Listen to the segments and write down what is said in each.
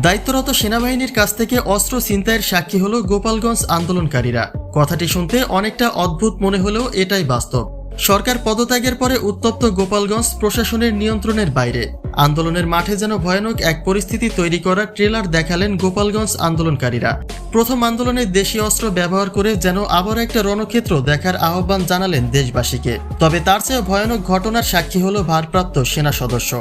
দায়িত্বরত সেনাবাহিনীর কাছ থেকে অস্ত্র ছিনতাইয়ের সাক্ষী হলো গোপালগঞ্জ আন্দোলনকারীরা। কথাটি শুনতে অনেকটা অদ্ভুত মনে হলেও এটাই বাস্তব। সরকার পদত্যাগের পরে উত্তপ্ত গোপালগঞ্জ প্রশাসনের নিয়ন্ত্রণের বাইরে। আন্দোলনের মাঠে যেন ভয়ানক এক পরিস্থিতি তৈরি করার ট্রেলার দেখালেন গোপালগঞ্জ আন্দোলনকারীরা। প্রথম আন্দোলনে দেশি অস্ত্র ব্যবহার করে যেন আবার একটা রণক্ষেত্র দেখার আহ্বান জানালেন দেশবাসীকে। তবে তার চেয়ে ভয়ানক ঘটনার সাক্ষী হলো ভারপ্রাপ্ত সেনা সদস্য।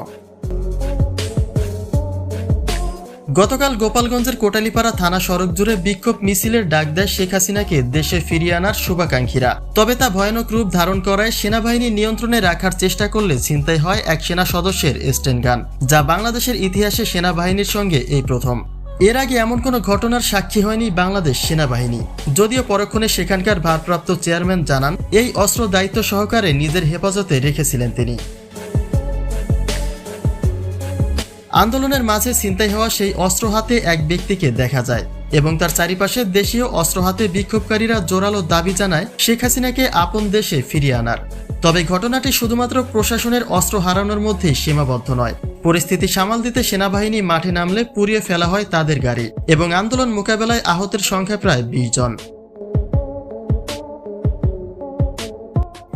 গতকাল গোপালগঞ্জের কোটালীপাড়া থানা সড়ক জুড়ে বিক্ষোভ মিছিলের ডাক দেয় শেখ হাসিনাকে দেশে ফিরিয়ে আনার শুভাকাঙ্ক্ষীরা। তবে তা ভয়ানক রূপ ধারণ করায় সেনাবাহিনী নিয়ন্ত্রণে রাখার চেষ্টা করলে ছিনতাই হয় এক সেনা সদস্যের স্টেন গান, যা বাংলাদেশের ইতিহাসে সেনাবাহিনীর সঙ্গে এই প্রথম। এর আগে এমন কোনো ঘটনার সাক্ষী হয়নি বাংলাদেশ সেনাবাহিনী। যদিও পরক্ষণে সেখানকার ভারপ্রাপ্ত চেয়ারম্যান জানান, এই অস্ত্র দায়িত্ব সহকারে নিজের হেফাজতে রেখেছিলেন তিনি। আন্দোলনের মাঝে ছিনতাই হওয়া সেই অস্ত্র হাতে এক ব্যক্তিকে দেখা যায় এবং তার চারিপাশে দেশীয় অস্ত্র হাতে বিক্ষোভকারীরা জোরালো দাবি জানায় শেখ হাসিনাকে আপন দেশে ফিরিয়ে আনার। তবে ঘটনাটি শুধুমাত্র প্রশাসনের অস্ত্র হারানোর মধ্যেই সীমাবদ্ধ নয়। পরিস্থিতি সামাল দিতে সেনাবাহিনী মাঠে নামলে পুড়িয়ে ফেলা হয় তাদের গাড়ি এবং আন্দোলন মোকাবেলায় আহতের সংখ্যা প্রায় 20 জন।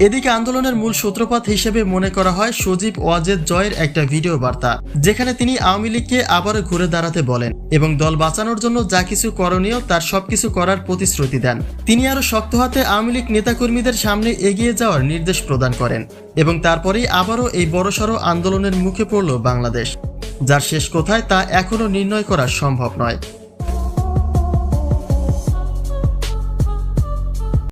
এদিকে আন্দোলনের মূল সূত্রপাত হিসেবে মনে করা হয় সজীব ওয়াজেদ জয়ের একটা ভিডিও বার্তা, যেখানে তিনি আওয়ামী লীগকে আবারও ঘুরে দাঁড়াতে বলেন এবং দল বাঁচানোর জন্য যা কিছু করণীয় তার সবকিছু করার প্রতিশ্রুতি দেন। তিনি আরও শক্ত হাতে আওয়ামী লীগ নেতাকর্মীদের সামনে এগিয়ে যাওয়ার নির্দেশ প্রদান করেন এবং তারপরেই আবারও এই বড়সড় আন্দোলনের মুখে পড়ল বাংলাদেশ, যার শেষ কোথায় তা এখনও নির্ণয় করা সম্ভব নয়।